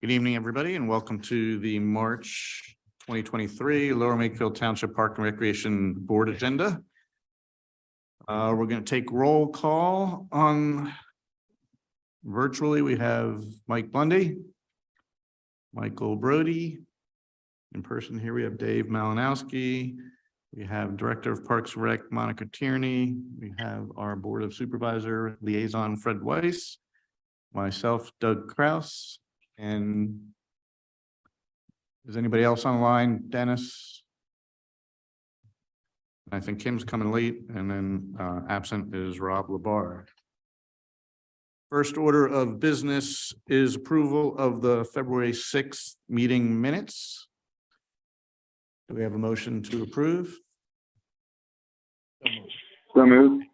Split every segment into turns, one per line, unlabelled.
Good evening, everybody, and welcome to the March 2023 Lower Makefield Township Park and Recreation Board agenda. We're going to take roll call on virtually. We have Mike Bundy, Michael Brody. In person here, we have Dave Malinowski. We have Director of Parks and Rec, Monica Tierney. We have our Board of Supervisor Liaison, Fred Weiss. Myself, Doug Kraus. And is anybody else online? Dennis? I think Kim's coming late, and then absent is Rob Labar. First order of business is approval of the February 6th meeting minutes. Do we have a motion to approve?
So moved.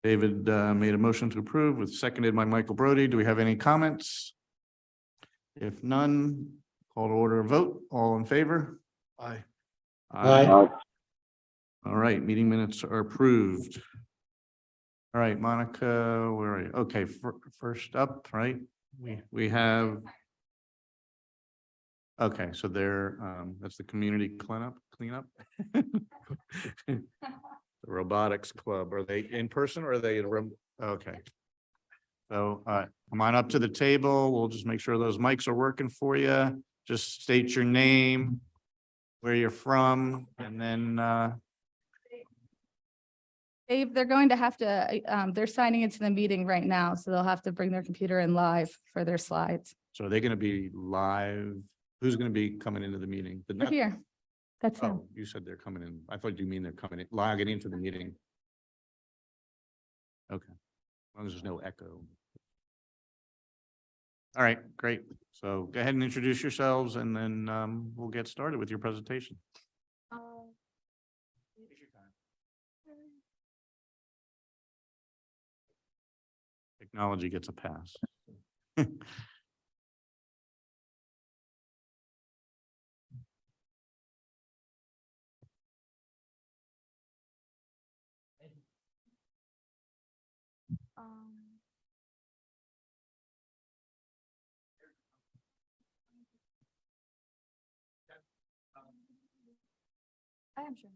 David made a motion to approve, with seconded by Michael Brody. Do we have any comments? If none, call to order a vote. All in favor? Aye.
Aye.
All right, meeting minutes are approved. All right, Monica, where are you? Okay, first up, right? We have. Okay, so there, that's the community cleanup. The robotics club. Are they in person or are they in a room? Okay. So come on up to the table. We'll just make sure those mics are working for you. Just state your name, where you're from, and then
Dave, they're going to have to, they're signing into the meeting right now, so they'll have to bring their computer in live for their slides.
so are they going to be live? Who's going to be coming into the meeting?
We're here. That's them.
Oh, you said they're coming in. I thought you mean they're coming in, logging into the meeting. Okay. As long as there's no echo. All right, great. So go ahead and introduce yourselves, and then we'll get started with your presentation. Technology gets a pass.
I am sure.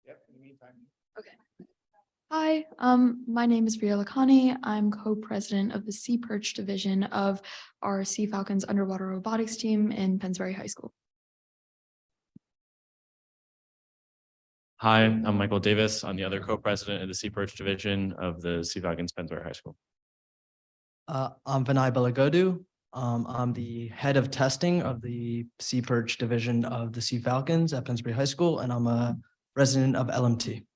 Yep, in the meantime.
Okay. Hi, my name is Ria Lakhani. I'm co-president of the Sea Perch division of our Sea Falcons underwater robotics team in Pennsbury High School.
Hi, I'm Michael Davis. I'm the other co-president of the Sea Perch division of the Sea Falcons Pennsbury High School.
I'm Vinay Balagodu. I'm the head of testing of the Sea Perch division of the Sea Falcons at Pennsbury High School, and I'm a resident of LMT.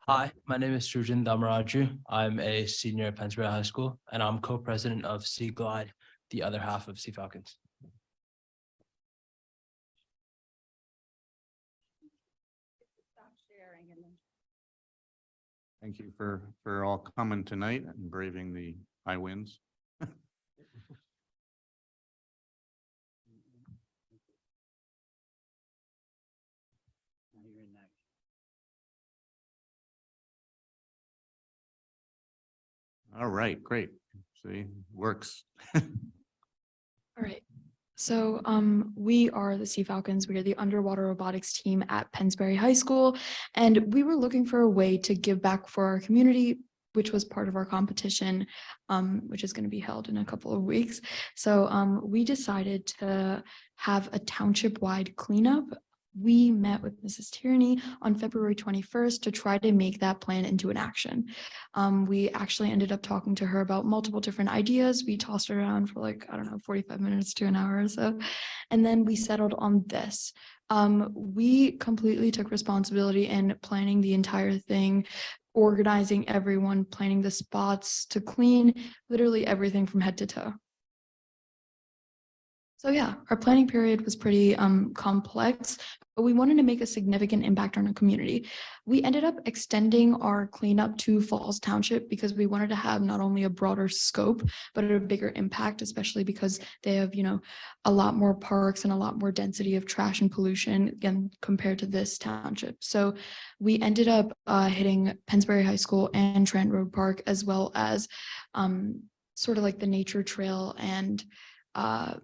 Hi, my name is Srujan Damaraju. I'm a senior at Pennsbury High School, and I'm co-president of Sea Glide, the other half of Sea Falcons.
Thank you for all coming tonight and braving the high winds. All right, great. See, works.
All right. So we are the Sea Falcons. We are the underwater robotics team at Pennsbury High School, and we were looking for a way to give back for our community, which was part of our competition, which is going to be held in a couple of weeks. So we decided to have a township-wide cleanup. We met with Mrs. Tierney on February 21st to try to make that plan into an action. We actually ended up talking to her about multiple different ideas. We tossed it around for like, I don't know, 45 minutes to an hour or so. And then we settled on this. We completely took responsibility in planning the entire thing, organizing everyone, planning the spots to clean, literally everything from head to toe. So yeah, our planning period was pretty complex, but we wanted to make a significant impact on our community. We ended up extending our cleanup to Falls Township because we wanted to have not only a broader scope, but a bigger impact, especially because they have, a lot more parks and a lot more density of trash and pollution again compared to this township. So we ended up hitting Pennsbury High School and Trent Road Park, as well as sort of like the nature trail and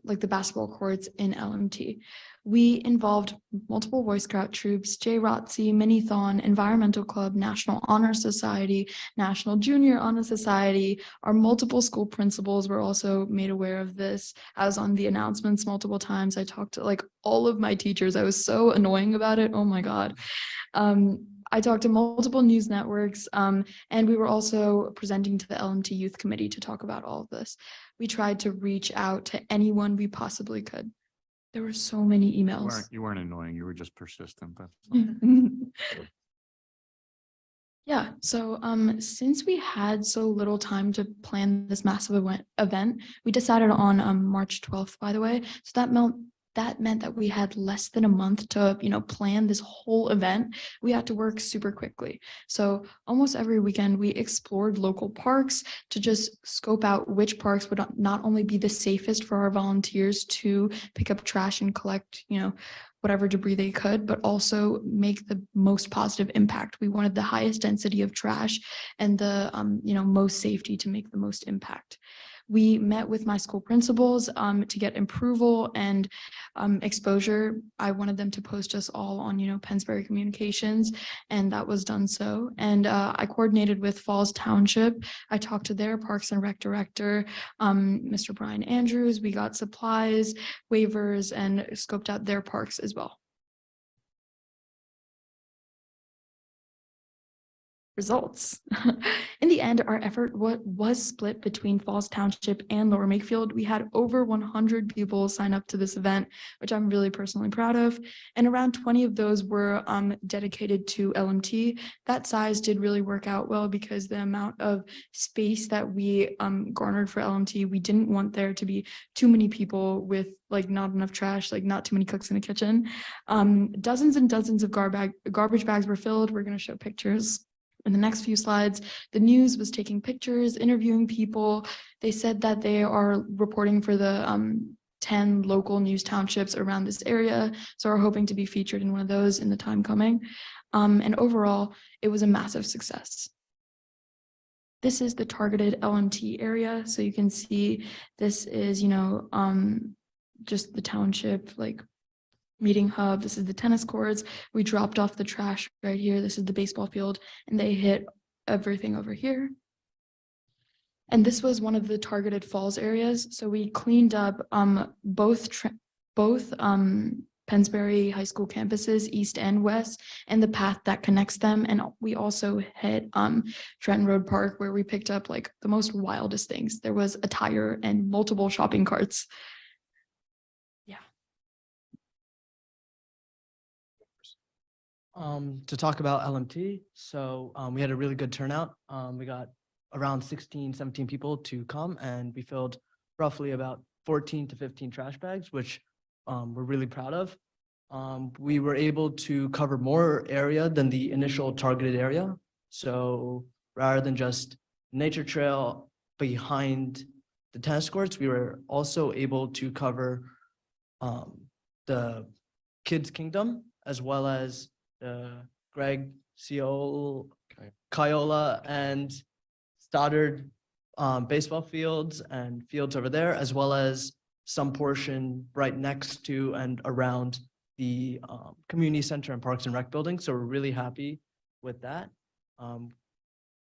like the basketball courts in LMT. We involved multiple Boy Scout troops, JROTC, Mini-Thon, Environmental Club, National Honor Society, National Junior Honor Society. Our multiple school principals were also made aware of this. I was on the announcements multiple times. I talked to like all of my teachers. I was so annoying about it. Oh my God. I talked to multiple news networks, and we were also presenting to the LMT Youth Committee to talk about all of this. We tried to reach out to anyone we possibly could. There were so many emails.
You weren't annoying. You were just persistent. That's all.
Yeah, so since we had so little time to plan this massive event, we decided on March 12th, by the way. So that meant that we had less than a month to, plan this whole event. We had to work super quickly. So almost every weekend we explored local parks to just scope out which parks would not only be the safest for our volunteers to pick up trash and collect, whatever debris they could, but also make the most positive impact. We wanted the highest density of trash and the, most safety to make the most impact. We met with my school principals to get approval and exposure. I wanted them to post us all on, Pennsbury Communications, and that was done so. And I coordinated with Falls Township. I talked to their Parks and Rec director, Mr. Brian Andrews. We got supplies, waivers, and scoped out their parks as well. Results. In the end, our effort was split between Falls Township and Lower Makefield. We had over 100 people sign up to this event, which I'm really personally proud of. And around 20 of those were dedicated to LMT. That size did really work out well because the amount of space that we garnered for LMT, we didn't want there to be too many people with like not enough trash, like not too many cooks in the kitchen. Dozens and dozens of garbage bags were filled. We're going to show pictures in the next few slides. The news was taking pictures, interviewing people. They said that they are reporting for the 10 local news townships around this area. So we're hoping to be featured in one of those in the time coming. And overall, it was a massive success. This is the targeted LMT area. So you can see this is, just the township, like meeting hub. This is the tennis courts. We dropped off the trash right here. This is the baseball field, and they hit everything over here. And this was one of the targeted falls areas. So we cleaned up both Pennsbury High School campuses, east and west, and the path that connects them. And we also hit Trenton Road Park, where we picked up like the most wildest things. There was a tire and multiple shopping carts.
To talk about LMT, so we had a really good turnout. We got around 16, 17 people to come, and we filled roughly about 14 to 15 trash bags, which we're really proud of. We were able to cover more area than the initial targeted area. So rather than just nature trail behind the tennis courts, we were also able to cover the Kids Kingdom, as well as Greg, Kiola, and Stoddard baseball fields and fields over there, as well as some portion right next to and around the community center and Parks and Rec building. So we're really happy with that.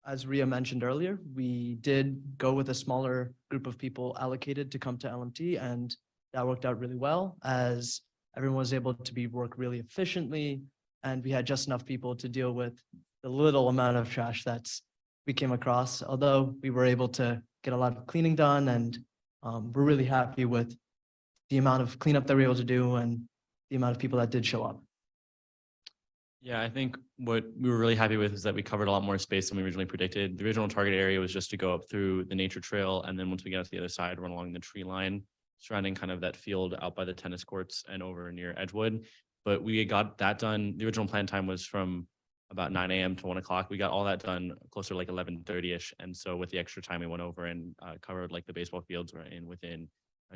As Ria mentioned earlier, we did go with a smaller group of people allocated to come to LMT, and that worked out really well as everyone was able to work really efficiently. And we had just enough people to deal with the little amount of trash we came across, although we were able to get a lot of cleaning done, and we're really happy with the amount of cleanup that we were able to do and the amount of people that did show up.
Yeah, I think what we were really happy with is that we covered a lot more space than we originally predicted. The original target area was just to go up through the nature trail, and then once we got to the other side, run along the tree line. surrounding kind of that field out by the tennis courts and over near Edgewood. But we got that done. The original plan time was from about 9 a.m. to 1 o'clock. We got all that done closer to like 11:30ish. And so with the extra time, we went over and covered like the baseball fields within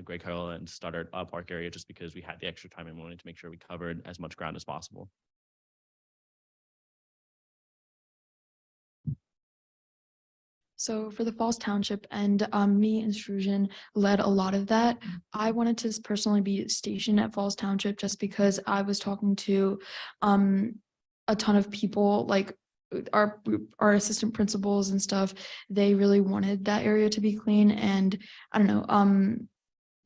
Great Kyle and Stoddard Park area, just because we had the extra time and we wanted to make sure we covered as much ground as possible.
So for the Falls Township and me and Strujan led a lot of that. I wanted to personally be stationed at Falls Township just because I was talking to a ton of people, like our assistant principals and stuff. They really wanted that area to be clean, and I don't know,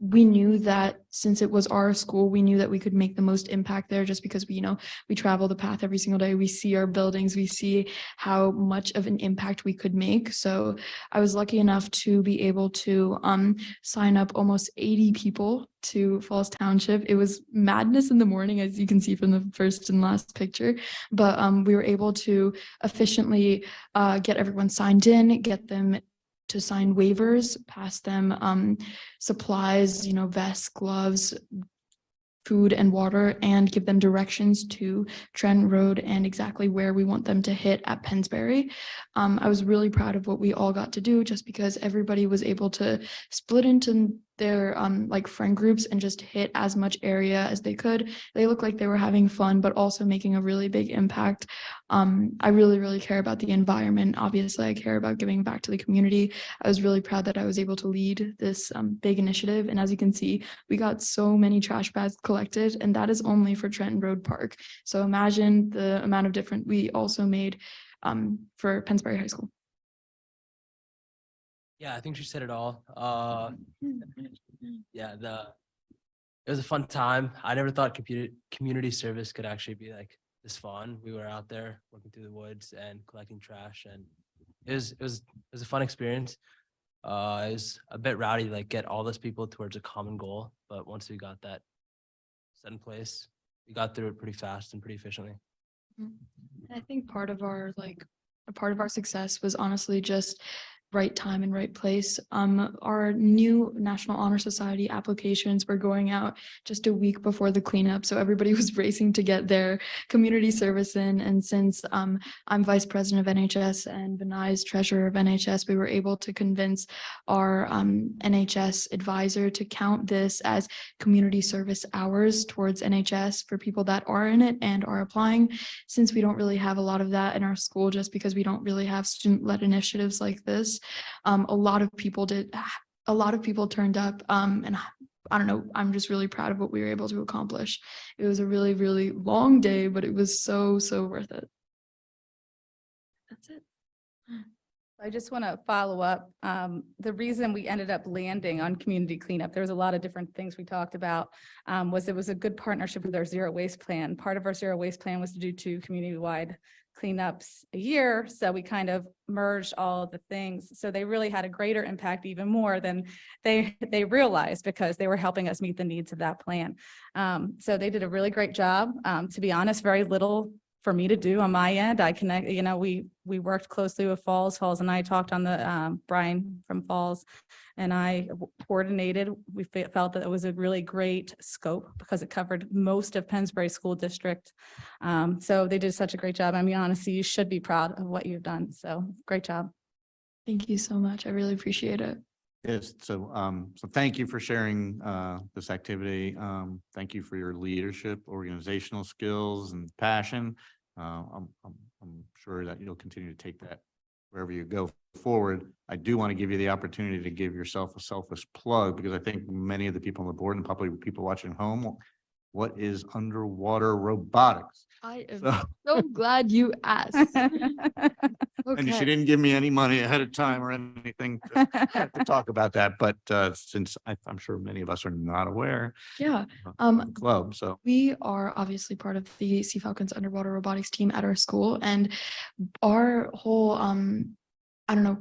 we knew that since it was our school, we knew that we could make the most impact there, just because we travel the path every single day. We see our buildings, we see how much of an impact we could make. So I was lucky enough to be able to sign up almost 80 people to Falls Township. It was madness in the morning, as you can see from the first and last picture, but we were able to efficiently get everyone signed in, get them to sign waivers, pass them supplies, vests, gloves, food and water, and give them directions to Trent Road and exactly where we want them to hit at Pennsbury. I was really proud of what we all got to do, just because everybody was able to split into their like friend groups and just hit as much area as they could. They looked like they were having fun, but also making a really big impact. I really, really care about the environment. Obviously, I care about giving back to the community. I was really proud that I was able to lead this big initiative. And as you can see, we got so many trash bags collected, and that is only for Trenton Road Park. So imagine the amount of difference we also made for Pennsbury High School.
Yeah, I think she said it all. Yeah, it was a fun time. I never thought community service could actually be like this fun. We were out there working through the woods and collecting trash, and it was a fun experience. It was a bit rowdy, like get all those people towards a common goal. But once we got that set in place, we got through it pretty fast and pretty efficiently.
I think part of our success was honestly just right time and right place. Our new National Honor Society applications were going out just a week before the cleanup, so everybody was racing to get their community service in. And since I'm vice president of NHS and Vinay's treasurer of NHS, we were able to convince our NHS advisor to count this as community service hours towards NHS for people that are in it and are applying, since we don't really have a lot of that in our school, just because we don't really have student-led initiatives like this. A lot of people turned up, and I don't know, I'm just really proud of what we were able to accomplish. It was a really, really long day, but it was so worth it. That's it.
I just want to follow up. The reason we ended up landing on community cleanup, there was a lot of different things we talked about, was it was a good partnership with our zero waste plan. Part of our zero waste plan was to do 2 community-wide cleanups a year. So we kind of merged all of the things. So they really had a greater impact, even more than they realized, because they were helping us meet the needs of that plan. So they did a really great job. To be honest, very little for me to do on my end. I connect, we worked closely with Falls and I talked on the, Brian from Falls and I coordinated. We felt that it was a really great scope because it covered most of Pennsbury School District. So they did such a great job. I mean, honestly, you should be proud of what you've done. So great job.
Thank you so much. I really appreciate it.
Yes, so thank you for sharing this activity. Thank you for your leadership, organizational skills, and passion. I'm sure that you'll continue to take that wherever you go forward. I do want to give you the opportunity to give yourself a selfish plug, because I think many of the people on the board and probably people watching at home, what is underwater robotics?
I am so glad you asked.
And she
Okay.
didn't give me any money ahead of time or anything to talk about that, but since I'm sure many of us are not aware
Yeah.
of the club, so
We are obviously part of the Sea Falcons underwater robotics team at our school, and our whole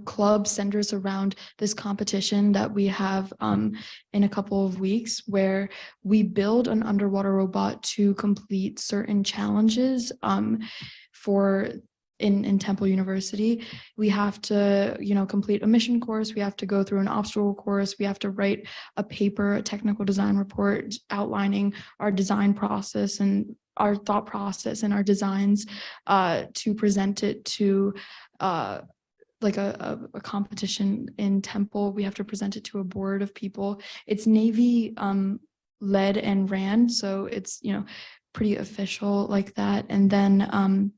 club centers around this competition that we have in a couple of weeks, where we build an underwater robot to complete certain challenges for in Temple University. We have to, complete a mission course. We have to go through an obstacle course. We have to write a paper, a technical design report outlining our design process and our thought process and our designs to present it to like a competition in Temple. We have to present it to a board of people. It's Navy led and ran, so it's pretty official like that. And then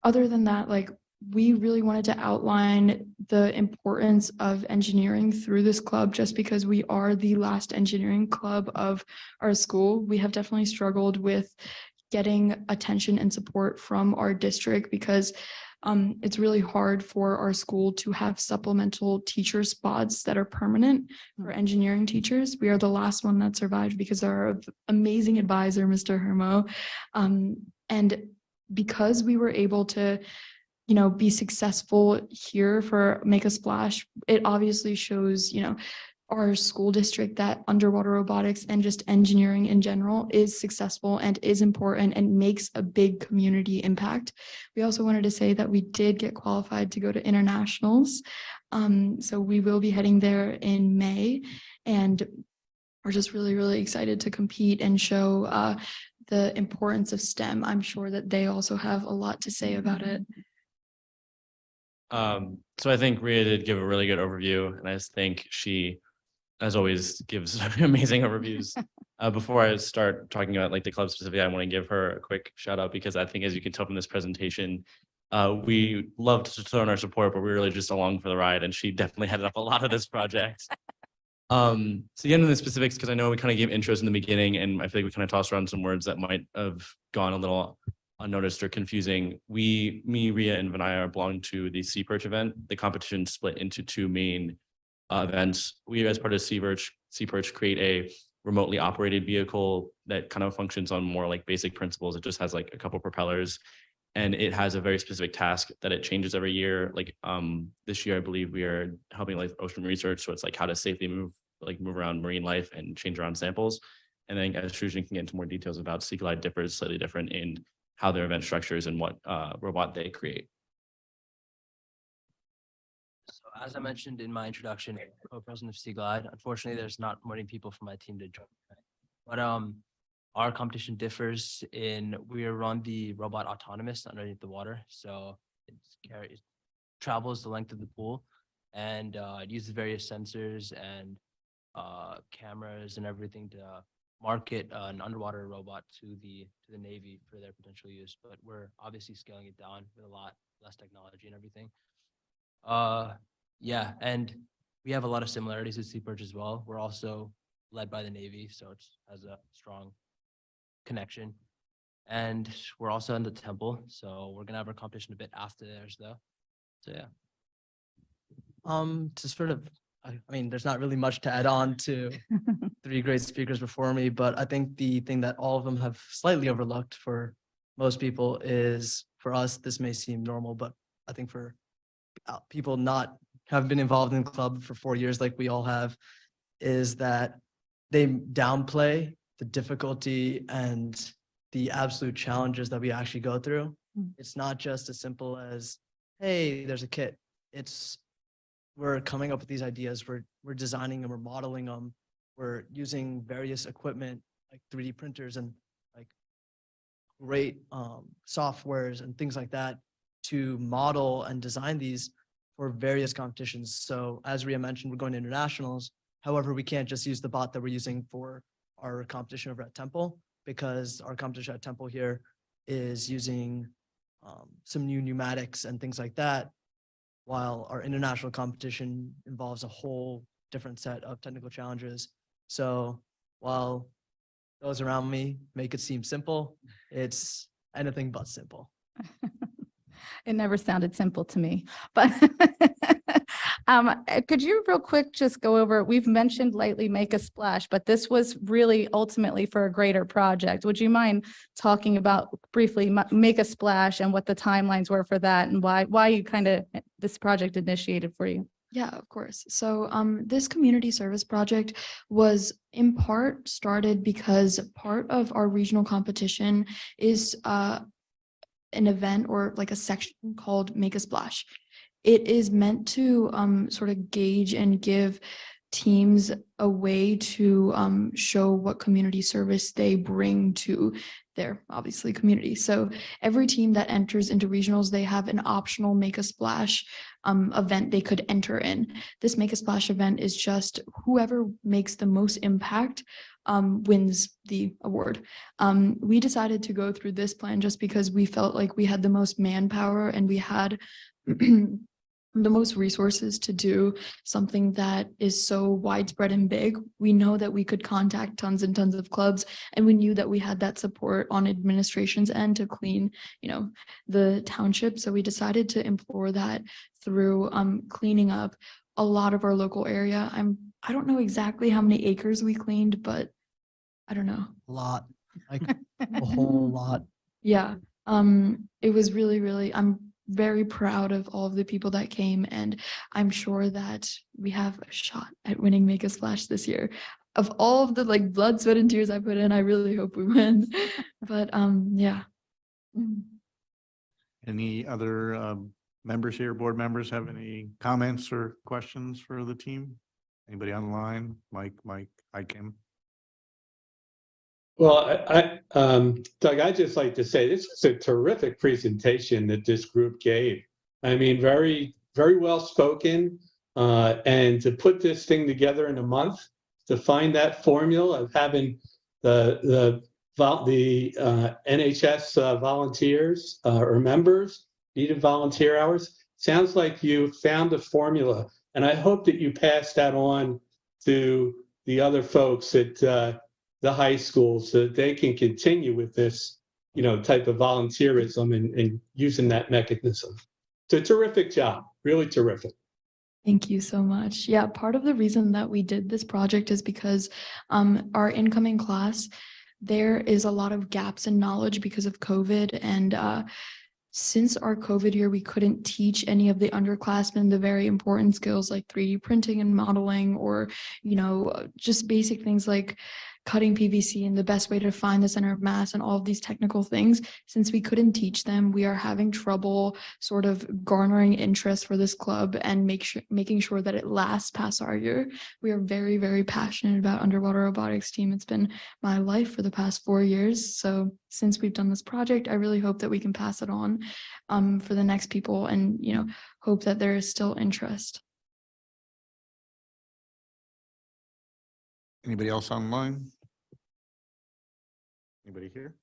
other than that, like, we really wanted to outline the importance of engineering through this club, just because we are the last engineering club of our school. We have definitely struggled with getting attention and support from our district because it's really hard for our school to have supplemental teacher spots that are permanent for engineering teachers. We are the last one that survived because our amazing advisor, Mr. Hermo. And because we were able to, be successful here for Make a Splash, it obviously shows, our school district that underwater robotics and just engineering in general is successful and is important and makes a big community impact. We also wanted to say that we did get qualified to go to internationals. So we will be heading there in May, and we're just really, really excited to compete and show the importance of STEM. I'm sure that they also have a lot to say about it.
So I think Rhea did give a really good overview, and I just think she, as always, gives amazing overviews. Before I start talking about like the club specifically, I want to give her a quick shout out because I think, as you can tell from this presentation, we loved to throw in our support, but we were really just along for the ride, and she definitely headed up a lot of this project. So getting into the specifics, because I know we kind of gave intros in the beginning, and I feel like we kind of tossed around some words that might have gone a little unnoticed or confusing. Me, Rhea, and Vinaya belong to the Sea Perch event. The competition split into two main events. We, as part of Sea Perch, create a remotely operated vehicle that kind of functions on more like basic principles. It just has like a couple propellers, and it has a very specific task that it changes every year. Like this year, I believe we are helping like ocean research, so it's like how to safely move around marine life and change around samples. And then as Shujan can get into more details about Sea Glide differs slightly different in how their event structures and what robot they create.
So as I mentioned in my introduction, co-president of Sea Glide, unfortunately, there's not many people from my team to join. But our competition differs in we run the robot autonomous underneath the water. So it travels the length of the pool, and it uses various sensors and cameras and everything to market an underwater robot to the Navy for their potential use. But we're obviously scaling it down with a lot less technology and everything. Yeah, and we have a lot of similarities with Sea Perch as well. We're also led by the Navy, so it has a strong connection. And we're also in the Temple, so we're gonna have our competition a bit after theirs, though. So yeah.
To sort of, I mean, there's not really much to add on to three great speakers before me, but I think the thing that all of them have slightly overlooked for most people is, for us, this may seem normal, but I think for people not have been involved in the club for 4 years like we all have, is that they downplay the difficulty and the absolute challenges that we actually go through. It's not just as simple as, hey, there's a kit. We're coming up with these ideas, we're designing them, we're modeling them, we're using various equipment like 3D printers and like great softwares and things like that to model and design these for various competitions. So as Rhea mentioned, we're going to internationals. However, we can't just use the bot that we're using for our competition over at Temple, because our competition at Temple here is using some new pneumatics and things like that, while our international competition involves a whole different set of technical challenges. So while those around me make it seem simple, it's anything but simple.
It never sounded simple to me, but could you real quick just go over, we've mentioned lightly Make a Splash, but this was really ultimately for a greater project. Would you mind talking about briefly Make a Splash and what the timelines were for that, and why you kind of this project initiated for you?
Yeah, of course. So this community service project was in part started because part of our regional competition is an event or like a section called Make a Splash. It is meant to sort of gauge and give teams a way to show what community service they bring to their obviously community. So every team that enters into regionals, they have an optional Make a Splash event they could enter in. This Make a Splash event is just whoever makes the most impact wins the award. We decided to go through this plan just because we felt like we had the most manpower and we had the most resources to do something that is so widespread and big. We know that we could contact tons and tons of clubs, and we knew that we had that support on administration's end to clean, the township. So we decided to implore that through cleaning up a lot of our local area. I don't know exactly how many acres we cleaned, but I don't know.
A lot, like a whole lot.
Yeah. It was really, I'm very proud of all of the people that came, and I'm sure that we have a shot at winning Make a Splash this year. Of all of the blood, sweat, and tears I put in, I really hope we win. But yeah.
Any other members here, board members have any comments or questions for the team? Anybody online? Mike, hi, Kim.
Well, Doug, I'd just like to say this was a terrific presentation that this group gave. I mean, very, very well spoken. And to put this thing together in a month, to find that formula of having the NHS volunteers or members needed volunteer hours, sounds like you found a formula. And I hope that you pass that on to the other folks at the high school so that they can continue with this, type of volunteerism and using that mechanism. It's a terrific job, really terrific.
Thank you so much. Yeah, part of the reason that we did this project is because our incoming class, there is a lot of gaps in knowledge because of COVID. And since our COVID year, we couldn't teach any of the underclassmen the very important skills like 3D printing and modeling, or, just basic things like cutting PVC and the best way to find the center of mass and all of these technical things. Since we couldn't teach them, we are having trouble sort of garnering interest for this club and making sure that it lasts past our year. We are very, very passionate about underwater robotics team. It's been my life for the past 4 years. So since we've done this project, I really hope that we can pass it on for the next people and, hope that there is still interest.
Anybody else online? Anybody here?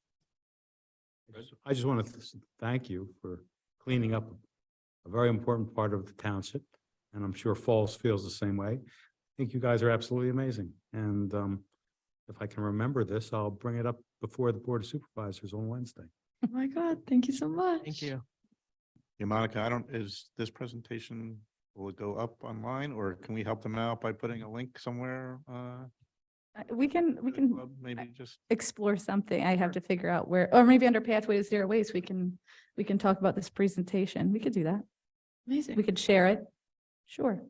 I just want to thank you for cleaning up a very important part of the township, and I'm sure Falls feels the same way. I think you guys are absolutely amazing, and if I can remember this, I'll bring it up before the Board of Supervisors on Wednesday.
Oh my God, thank you so much.
Thank you.
Yeah, Monica, is this presentation, will it go up online, or can we help them out by putting a link somewhere?
We can
Maybe just,
explore something. I have to figure out where, or maybe under Pathway to Zero Waste, we can talk about this presentation. We could do that.
Amazing.
We could share it. Sure.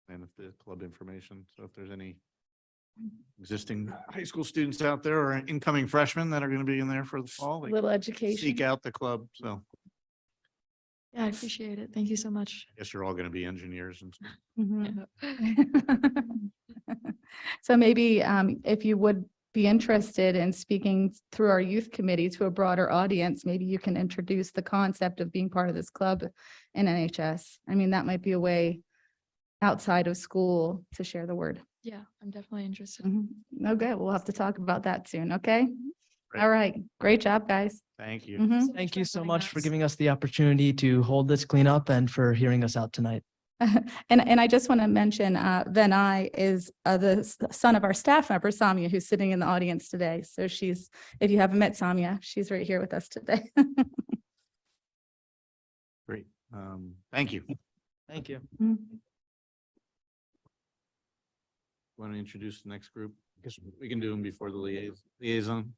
and if the club information, so if there's any existing high school students out there or incoming freshmen that are going to be in there for the fall, they
Little
can
education.
seek out the club. So
Yeah, I appreciate it. Thank you so much.
I guess you're all going to be engineers and stuff.
Mhm. So maybe if you would be interested in speaking through our youth committee to a broader audience, maybe you can introduce the concept of being part of this club in NHS. I mean, that might be a way outside of school to share the word.
Yeah, I'm definitely interested.
Okay, we'll have to talk about that soon, okay?
Great.
All right, great job, guys.
Thank you.
Mhm.
Thank you so
having
much for
us.
giving us the opportunity to hold this cleanup and for hearing us out tonight.
And I just want to mention, Vinay is the son of our staff member, Samia, who's sitting in the audience today. So she's, if you haven't met Samia, she's right here with us today.
Great. Thank you.
Thank you.
Want to introduce the next group? I guess we can do them before the liaison.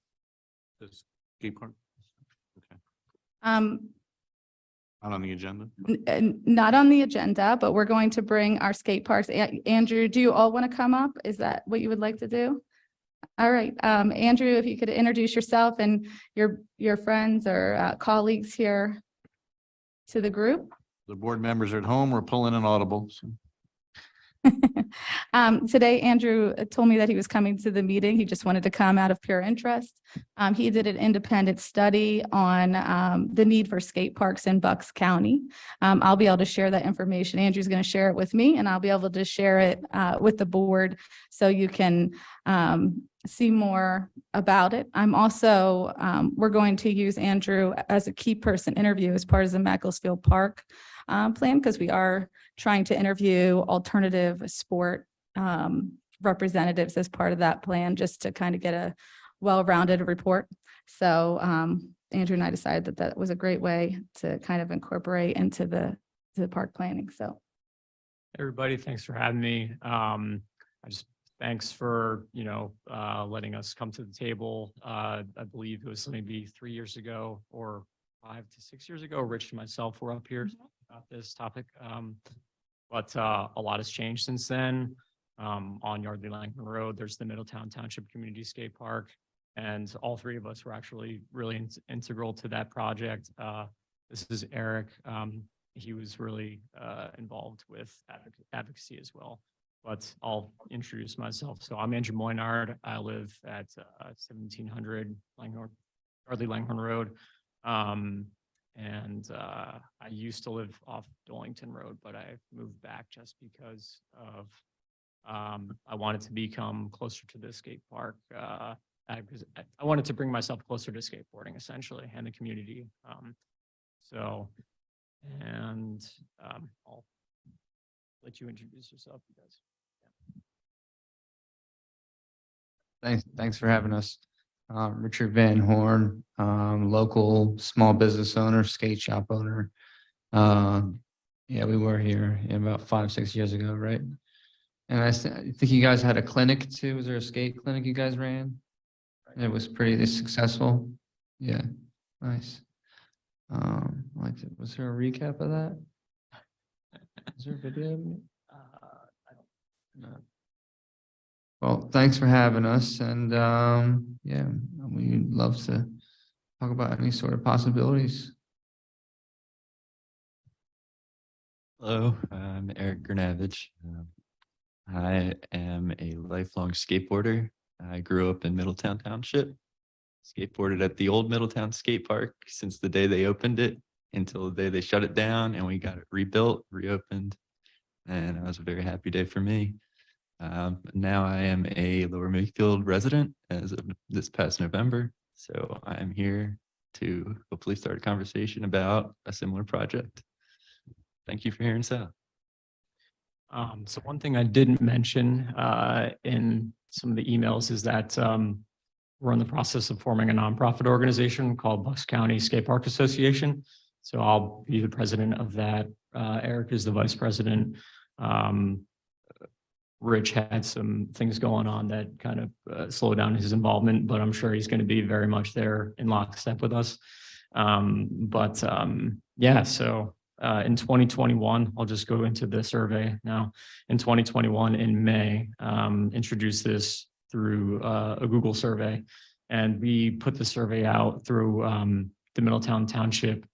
Just keep going. Okay. Not on the agenda.
Not on the agenda, but we're going to bring our skate parks. Andrew, do you all want to come up? Is that what you would like to do? All right, Andrew, if you could introduce yourself and your friends or colleagues here to the group.
The board members are at home, we're pulling an audible. So.
Today, Andrew told me that he was coming to the meeting. He just wanted to come out of pure interest. He did an independent study on the need for skate parks in Bucks County. I'll be able to share that information. Andrew's going to share it with me, and I'll be able to share it with the board so you can see more about it. I'm also, we're going to use Andrew as a key person interview as part of the Makefield Park plan, because we are trying to interview alternative sport representatives as part of that plan, just to kind of get a well-rounded report. So Andrew and I decided that that was a great way to kind of incorporate into the park planning. So
Everybody, thanks for having me. Thanks for, letting us come to the table. I believe it was maybe 3 years ago or 5 to 6 years ago, Rich and myself were up here about this topic. But a lot has changed since then. On Yardley Langman Road, there's the Middletown Township Community Skate Park. And all three of us were actually really integral to that project. This is Eric. He was really involved with advocacy as well. But I'll introduce myself. So I'm Andrew Moynard. I live at 1700 Yardley Langhorne Road. I used to live off Dolington Road, but I moved back just because of I wanted to become closer to the skate park. Because I wanted to bring myself closer to skateboarding, essentially, and the community. I'll let you introduce yourself, you guys.
Thanks for having us. Richard Van Horn, local small business owner, skate shop owner. Yeah, we were here about 5-6 years ago, right? And I think you guys had a clinic too. Was there a skate clinic you guys ran? It was pretty successful. Yeah, nice. Was there a recap of that? Is there a video?
I don't
No. Well, thanks for having us, and yeah, we'd love to talk about any sort of possibilities.
Hello, I'm Eric Gernavich. I am a lifelong skateboarder. I grew up in Middletown Township, skateboarded at the old Middletown skate park since the day they opened it until the day they shut it down, and we got it rebuilt, reopened, and it was a very happy day for me. Now I am a Lower Makefield resident as of this past November, so I'm here to hopefully start a conversation about a similar project. Thank you for hearing us out.
So one thing I didn't mention in some of the emails is that we're in the process of forming a nonprofit organization called Bucks County Skate Park Association. So I'll be the president of that. Eric is the vice president. Rich had some things going on that kind of slowed down his involvement, but I'm sure he's going to be very much there in lockstep with us. Yeah, so in 2021, I'll just go into the survey now. In 2021, in May, introduced this through a Google survey, and we put the survey out through the Middletown Township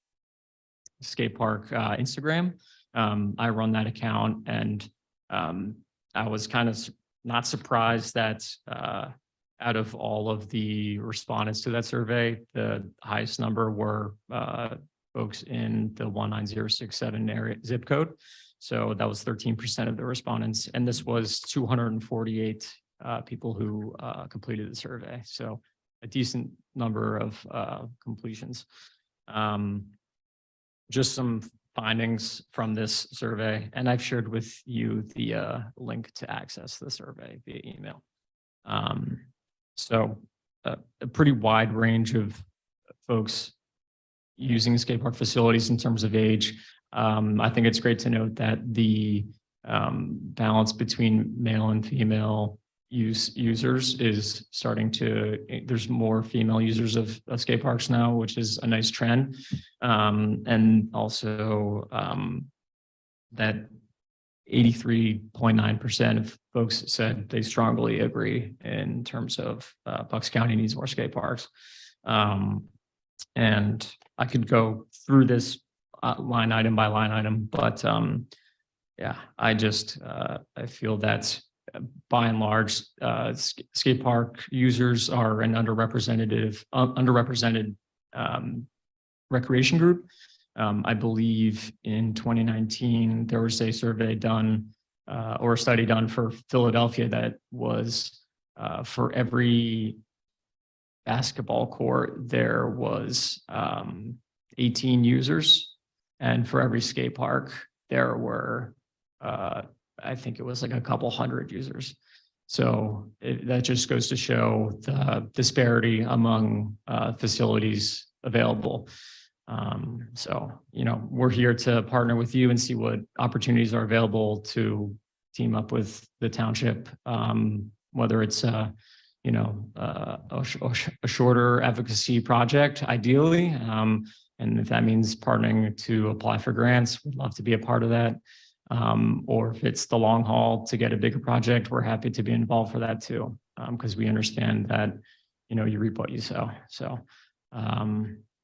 Skate Park Instagram. I run that account, and I was kind of not surprised that out of all of the respondents to that survey, the highest number were folks in the 19067 area zip code. So that was 13% of the respondents. And this was 248 people who completed the survey. So a decent number of completions. Just some findings from this survey, and I've shared with you the link to access the survey via email. So a pretty wide range of folks using skate park facilities in terms of age. I think it's great to note that the balance between male and female users is starting to, there's more female users of skate parks now, which is a nice trend. And also that 83.9% of folks said they strongly agree in terms of Bucks County needs more skate parks. And I could go through this line item by line item, but yeah, I feel that by and large, skate park users are an underrepresented recreation group. I believe in 2019, there was a survey done or a study done for Philadelphia that was for every basketball court, there was 18 users. And for every skate park, there were, I think it was like a couple hundred users. So that just goes to show the disparity among facilities available. So, we're here to partner with you and see what opportunities are available to team up with the township, whether it's, a shorter advocacy project, ideally. And if that means partnering to apply for grants, we'd love to be a part of that. Or if it's the long haul to get a bigger project, we're happy to be involved for that too, because we understand that, you reap what you sow. So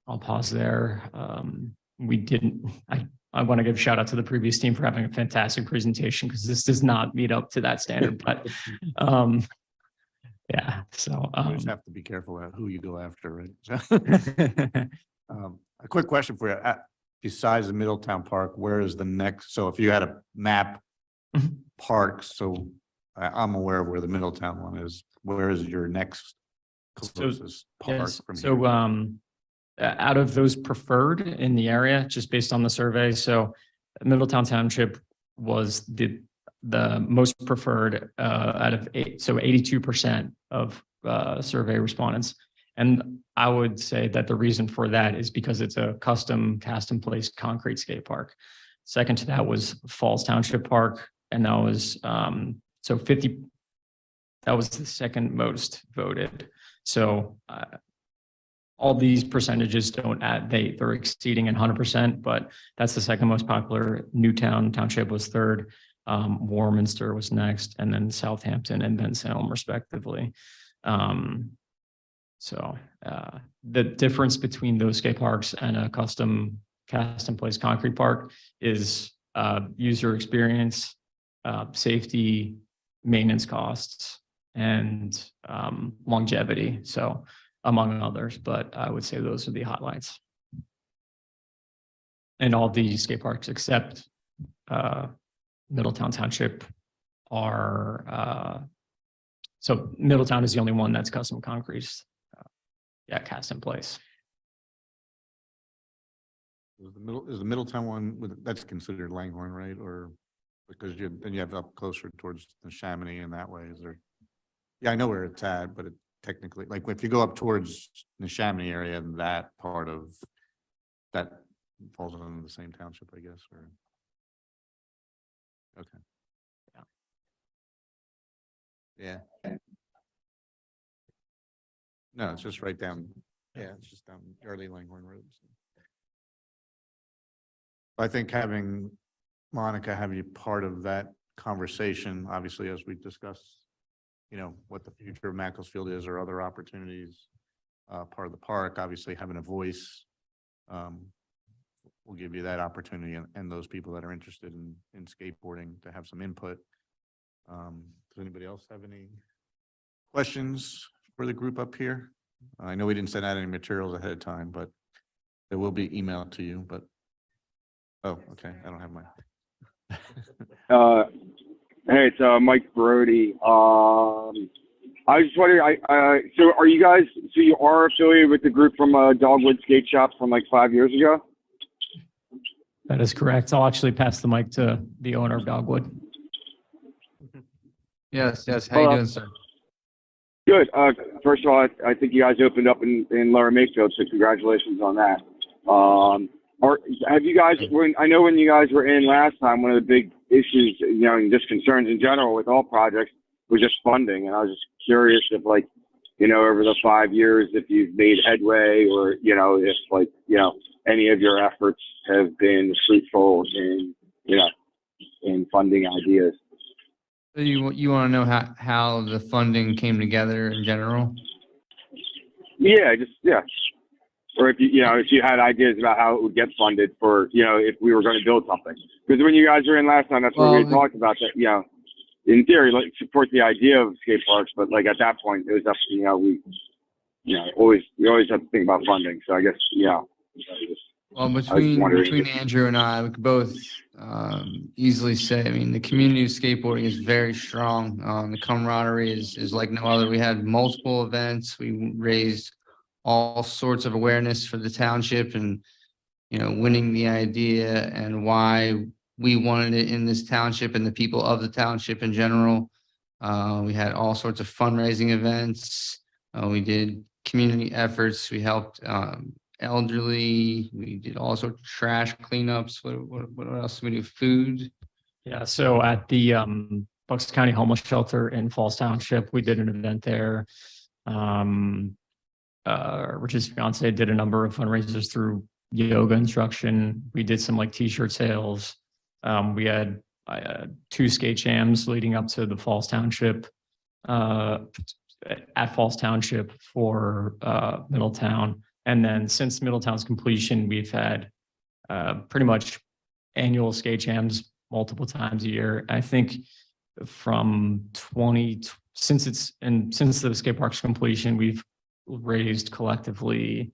I'll pause there. I want to give a shout out to the previous team for having a fantastic presentation, because this does not meet up to that standard, but yeah, so.
You just have to be careful about who you go after, right? A quick question for you. Besides the Middletown Park, where is the next? So if you had a map parks, so I'm aware of where the Middletown one is. Where is your next closest park
Yes,
from here?
so out of those preferred in the area, just based on the survey, so Middletown Township was the most preferred out of 82% of survey respondents. And I would say that the reason for that is because it's a custom cast in place concrete skate park. Second to that was Falls Township Park, and that was that was the second most voted. So all these percentages don't add, they're exceeding 100%, but that's the second most popular. Newtown Township was third, Warminster was next, and then Southampton and Bensalem respectively. So the difference between those skate parks and a custom cast in place concrete park is user experience, safety, maintenance costs, and longevity. So among others, but I would say those are the highlights. And all the skate parks except Middletown Township are, so Middletown is the only one that's custom concrete. Yeah, cast in place.
Is the Middletown one, that's considered Langhorne, right? Or because then you have up closer towards the Chamonix in that way, is there? Yeah, I know where it's at, but it technically, like if you go up towards the Chamonix area, that part of that falls under the same township, I guess, or. Okay. Yeah. No, it's just right down. Yeah, it's just down early Langhorne Road. I think having Monica have you part of that conversation, obviously, as we discuss, what the future of Makefield is or other opportunities, part of the park, obviously having a voice will give you that opportunity, and those people that are interested in skateboarding to have some input. Does anybody else have any questions for the group up here? I know we didn't send out any materials ahead of time, but there will be emailed to you, but oh, okay, I don't have mine.
Hey, it's Mike Brody. I was just wondering, so are you guys, so you are affiliated with the group from Dogwood Skate Shop from like 5 years ago?
That is correct. I'll actually pass the mic to the owner of Dogwood.
Yes. How you doing, sir?
Good. First of all, I think you guys opened up in Lower Makefield, so congratulations on that. Have you guys, I know when you guys were in last time, one of the big issues, and just concerns in general with all projects was just funding. And I was just curious if over the 5 years, if you've made headway or, if any of your efforts have been fruitful in funding ideas.
So you want to know how the funding came together in general?
Yeah, or if if you had ideas about how it would get funded for, if we were going to build something. Because when you guys were in last time, that's what we talked about. That in theory, like support the idea of skate parks, but like at that point, it was up to we always have to think about funding. So I guess
Well, between Andrew and I, we could both easily say, I mean, the community of skateboarding is very strong. The camaraderie is like no other. We had multiple events. We raised all sorts of awareness for the township and, winning the idea and why we wanted it in this township and the people of the township in general. We had all sorts of fundraising events. We did community efforts. We helped elderly. We did all sorts of trash cleanups. What else did we do? Food.
Yeah, so at the Bucks County Homeless Shelter in Falls Township, we did an event there. Rich's fiance did a number of fundraisers through yoga instruction. We did some like t-shirt sales. We had 2 skate jams leading up to the Falls Township, at Falls Township for Middletown. And then since Middletown's completion, we've had pretty much annual skate jams multiple times a year. I think since the skate park's completion, we've raised collectively,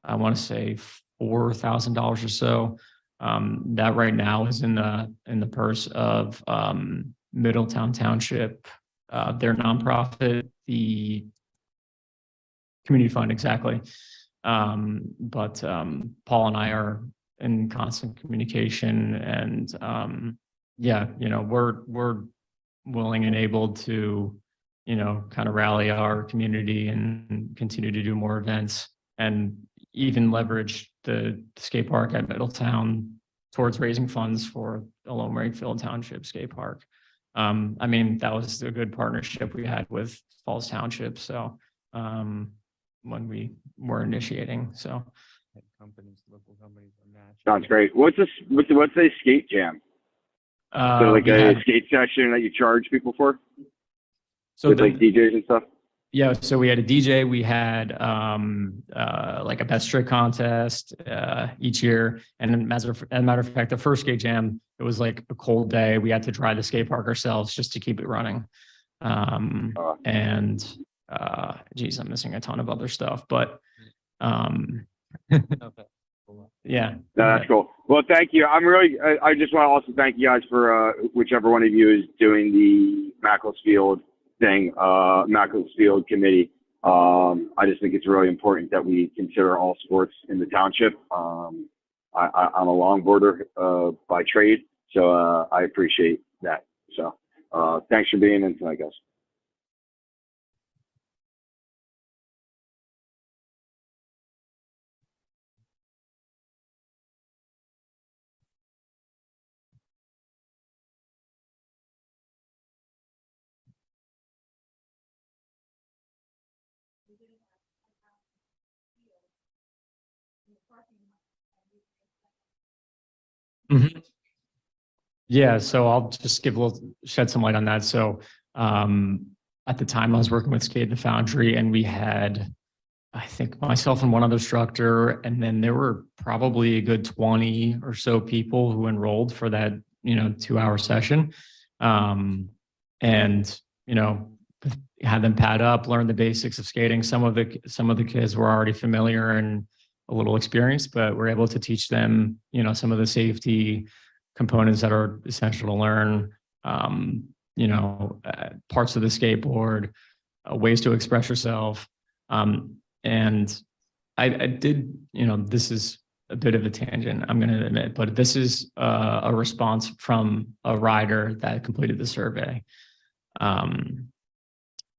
I want to say $4,000 or so. That right now is in the purse of Middletown Township, their nonprofit, the community fund, exactly. But Paul and I are in constant communication, and we're willing and able to, kind of rally our community and continue to do more events and even leverage the skate park at Middletown towards raising funds for the Lower Makefield Township skate park. I mean, that was a good partnership we had with Falls Township. So when we were initiating, so
Local companies are matching.
Sounds great. What's a skate jam? So like a skate session that you charge people for?
So
with like DJs and stuff?
Yeah, so we had a DJ, we had like a best trick contest each year. And as a matter of fact, the first skate jam, it was like a cold day. We had to dry the skate park ourselves just to keep it running. Geez, I'm missing a ton of other stuff, but yeah.
No, that's cool. Well, thank you. I just want to also thank you guys for whichever one of you is doing the Makefield thing, Makefield committee. I just think it's really important that we consider all sports in the township. I'm a longboarder by trade, so I appreciate that. So thanks for being in tonight, guys.
Mhm. Yeah, so I'll just shed some light on that. So at the time I was working with Skate the Foundry, and we had, I think, myself and one other instructor, and then there were probably a good 20 or so people who enrolled for that, 2-hour session. Had them pad up, learn the basics of skating. Some of the kids were already familiar and a little experienced, but we're able to teach them, some of the safety components that are essential to learn, parts of the skateboard, ways to express yourself. And I did, this is a bit of a tangent, I'm going to admit, but this is a response from a rider that completed the survey.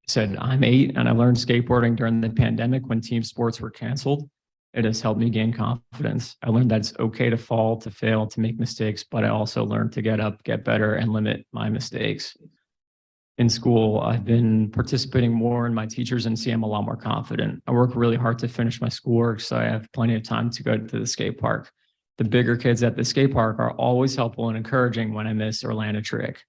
Said, I'm 8 and I learned skateboarding during the pandemic when team sports were canceled. It has helped me gain confidence. I learned that it's okay to fall, to fail, to make mistakes, but I also learned to get up, get better, and limit my mistakes. In school, I've been participating more in my teachers and see I'm a lot more confident. I work really hard to finish my schoolwork, so I have plenty of time to go to the skate park. The bigger kids at the skate park are always helpful and encouraging when I miss or land a trick.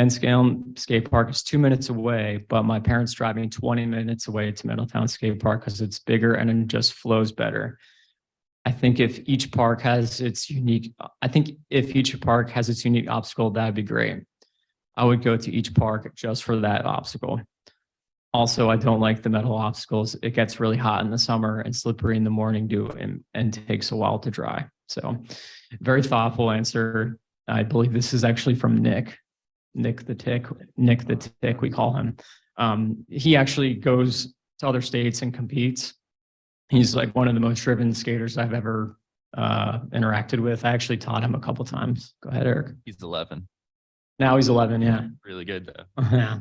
Scale Skate Park is 2 minutes away, but my parents drive me 20 minutes away to Middletown Skate Park because it's bigger and it just flows better. I think if each park has its unique obstacle, that'd be great. I would go to each park just for that obstacle. Also, I don't like the metal obstacles. It gets really hot in the summer and slippery in the morning dew and takes a while to dry. So very thoughtful answer. I believe this is actually from Nick the Tick, we call him. He actually goes to other states and competes. He's like one of the most driven skaters I've ever interacted with. I actually taught him a couple times. Go ahead, Eric.
He's 11.
Now he's 11. Yeah.
Really good though.
Yeah.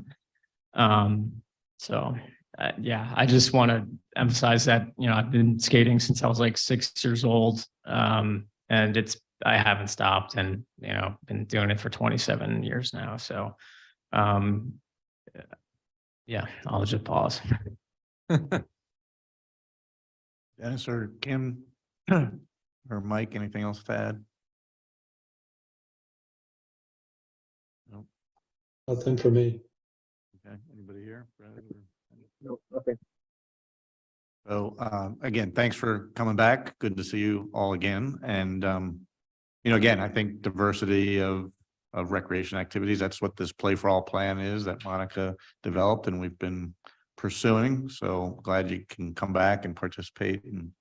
Yeah, I just want to emphasize that, I've been skating since I was like 6 years old. And I haven't stopped and, been doing it for 27 years now. So, yeah, I'll just pause.
Dennis or Kim or Mike, anything else to add? No.
Nothing for me.
Okay, anybody here? No, okay. So, again, thanks for coming back. Good to see you all again. And, again, I think diversity of recreation activities, that's what this Play for All plan is that Monica developed and we've been pursuing. So glad you can come back and participate and,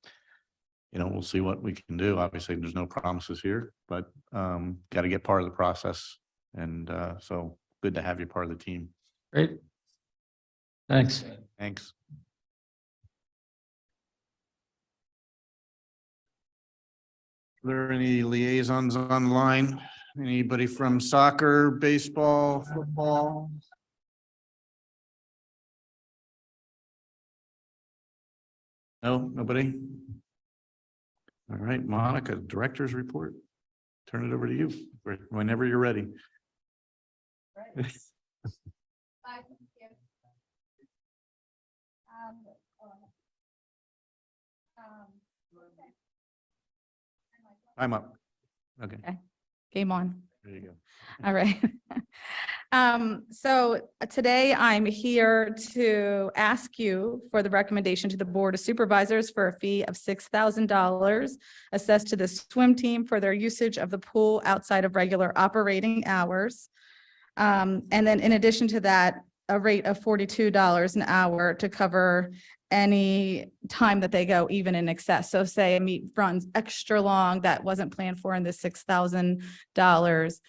we'll see what we can do. Obviously, there's no promises here, but got to get part of the process. And so good to have you part of the team.
Great. Thanks.
Thanks. Are there any liaisons online? Anybody from soccer, baseball, football? No, nobody? All right, Monica, director's report. Turn it over to you whenever you're ready. I'm up. Okay.
Game on.
There you go.
All right. So today I'm here to ask you for the recommendation to the Board of Supervisors for a fee of $6,000 assessed to the swim team for their usage of the pool outside of regular operating hours. And then in addition to that, a rate of $42 an hour to cover any time that they go even in excess. So say a meet runs extra long that wasn't planned for in the $6,000,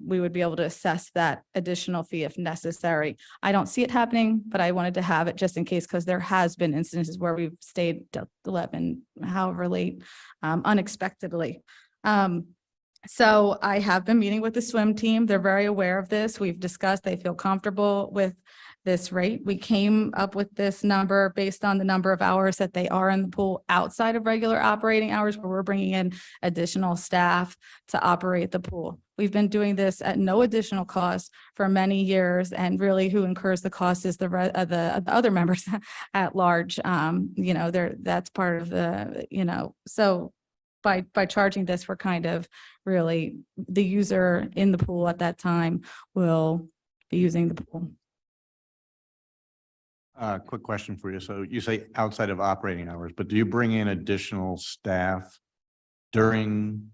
we would be able to assess that additional fee if necessary. I don't see it happening, but I wanted to have it just in case, because there has been instances where we've stayed till 11, however late, unexpectedly. So I have been meeting with the swim team. They're very aware of this. We've discussed, they feel comfortable with this rate. We came up with this number based on the number of hours that they are in the pool outside of regular operating hours, where we're bringing in additional staff to operate the pool. We've been doing this at no additional cost for many years, and really who incurs the cost is the other members at large. That's part of the, so by charging this, we're kind of really, the user in the pool at that time will be using the pool.
Quick question for you. So you say outside of operating hours, but do you bring in additional staff during,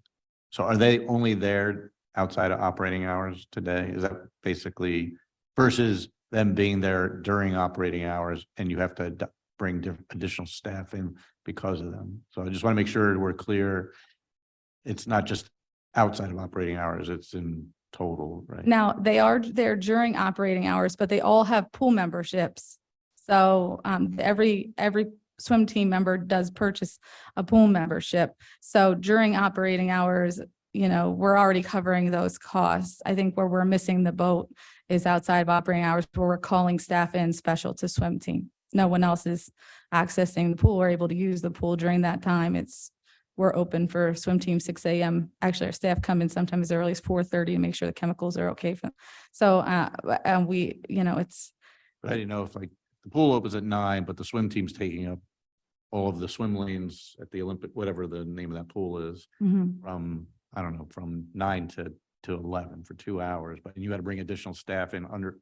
so are they only there outside of operating hours today? Is that basically versus them being there during operating hours and you have to bring additional staff in because of them? So I just want to make sure we're clear. It's not just outside of operating hours, it's in total, right?
Now, they are there during operating hours, but they all have pool memberships. So every swim team member does purchase a pool membership. So during operating hours, we're already covering those costs. I think where we're missing the boat is outside of operating hours, where we're calling staff in special to swim team. No one else is accessing the pool or able to use the pool during that time. We're open for swim team 6 a.m. Actually, our staff come in sometimes as early as 4:30 to make sure the chemicals are okay for them. So it's.
I didn't know if like the pool opens at 9, but the swim team's taking up all of the swim lanes at the Olympic, whatever the name of that pool is,
Mhm.
from, I don't know, from 9 to 11 for 2 hours, but you got to bring additional staff in under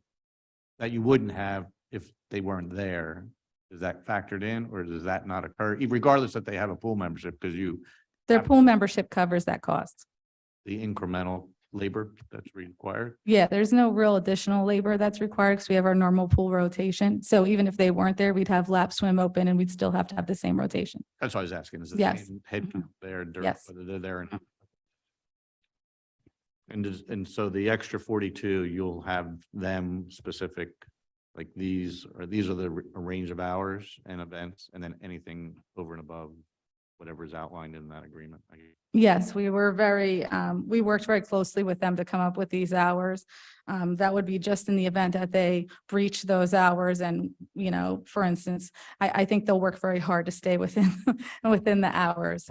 that you wouldn't have if they weren't there. Is that factored in, or does that not occur, regardless that they have a pool membership, because
Their pool membership covers that cost.
the incremental labor that's required?
Yeah, there's no real additional labor that's required because we have our normal pool rotation. So even if they weren't there, we'd have lap swim open and we'd still have to have the same rotation.
That's what I was asking, is the
Yes.
same head count there during,
Yes.
whether they're there or not? And so the extra 42, you'll have them specific, like these are the range of hours and events, and then anything over and above whatever is outlined in that agreement.
Yes, we were we worked very closely with them to come up with these hours. That would be just in the event that they breach those hours and, for instance, I think they'll work very hard to stay within, within the hours,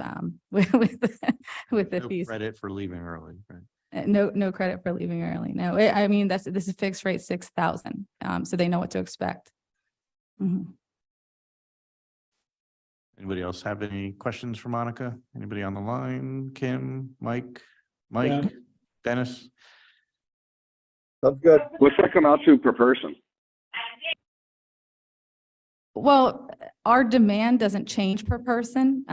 with the
No
fees.
credit for leaving early, right?
No credit for leaving early. No, I mean, this is fixed rate 6,000. So they know what to expect. Mhm.
Anybody else have any questions for Monica? Anybody on the line? Kim, Mike,
Yeah.
Dennis?
That's good. What's that come out to per person?
Well, our demand doesn't change per person.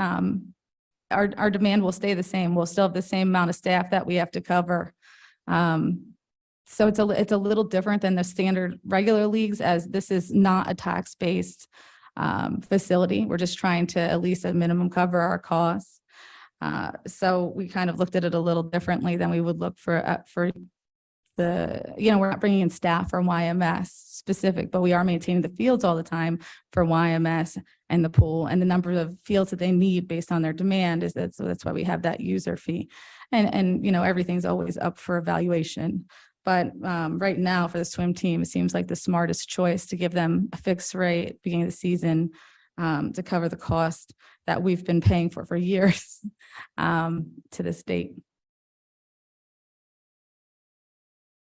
Our demand will stay the same. We'll still have the same amount of staff that we have to cover. So it's a little different than the standard regular leagues, as this is not a tax-based facility. We're just trying to at least at minimum cover our costs. So we kind of looked at it a little differently than we would look for we're not bringing in staff from YMS specific, but we are maintaining the fields all the time for YMS and the pool, and the number of fields that they need based on their demand so that's why we have that user fee. And everything's always up for evaluation. But right now for the swim team, it seems like the smartest choice to give them a fixed rate beginning of the season to cover the cost that we've been paying for years to this date.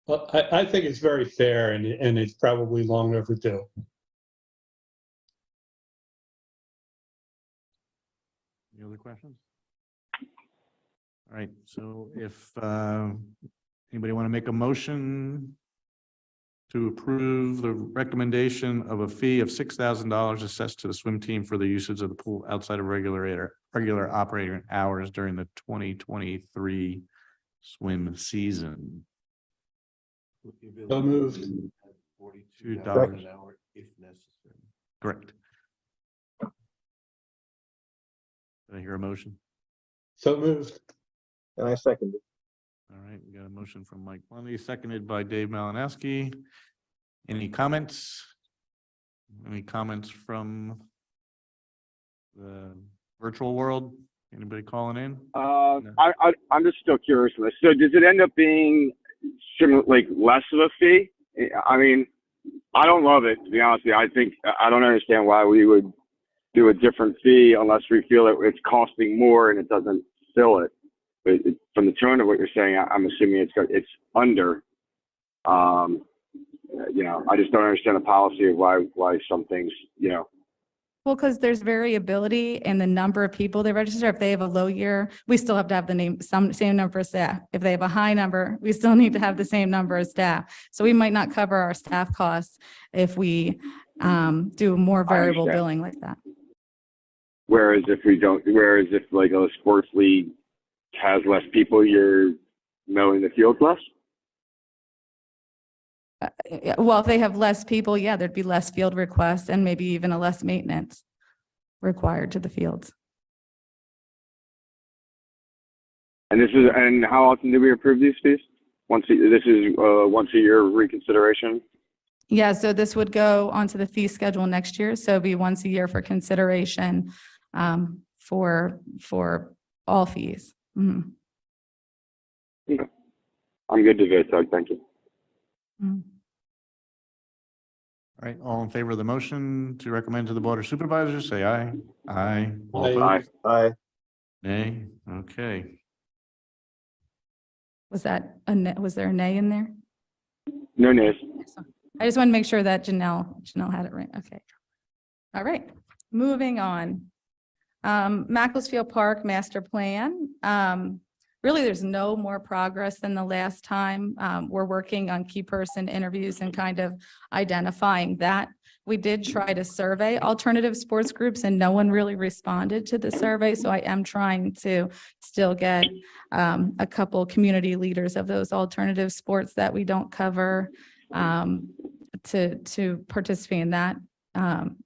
Well, I think it's very fair and it's probably long overdue.
Any other questions? All right, so if anybody want to make a motion to approve the recommendation of a fee of $6,000 assessed to the swim team for the usage of the pool outside of regular operating hours during the 2023 swim season.
So moved.
$42 an hour if necessary. Correct. Did I hear a motion?
So moved.
And I second it.
All right, we got a motion from Mike Lundy, seconded by Dave Malinowski. Any comments? Any comments from the virtual world? Anybody calling in?
I'm just still curious. So does it end up being similar, like less of a fee? I mean, I don't love it, to be honest with you. I don't understand why we would do a different fee unless we feel it's costing more and it doesn't fill it. But from the tone of what you're saying, I'm assuming it's under. I just don't understand the policy of why some things,
Well, because there's variability in the number of people they register. If they have a low year, we still have to have same number of staff. If they have a high number, we still need to have the same number of staff. So we might not cover our staff costs if we do more variable billing like that.
Whereas if like a sports league has less people, you're mowing the field less?
Well, if they have less people, yeah, there'd be less field requests and maybe even a less maintenance required to the fields.
And how often do we approve these fees? This is once a year reconsideration?
Yeah, so this would go onto the fee schedule next year. So it'd be once a year for consideration for all fees. Mhm.
Okay. I'm good to vote, Doug. Thank you.
Mhm.
All right, all in favor of the motion to recommend to the board of supervisors, say aye. Aye. All
Aye.
opposed?
Aye.
Nay, okay.
Was there a nay in there?
No nays.
I just want to make sure that Janelle had it right. Okay. All right, moving on. Macclesfield Park Master Plan. Really, there's no more progress than the last time. We're working on key person interviews and kind of identifying that. We did try to survey alternative sports groups and no one really responded to the survey. So I am trying to still get a couple community leaders of those alternative sports that we don't cover to participate in that.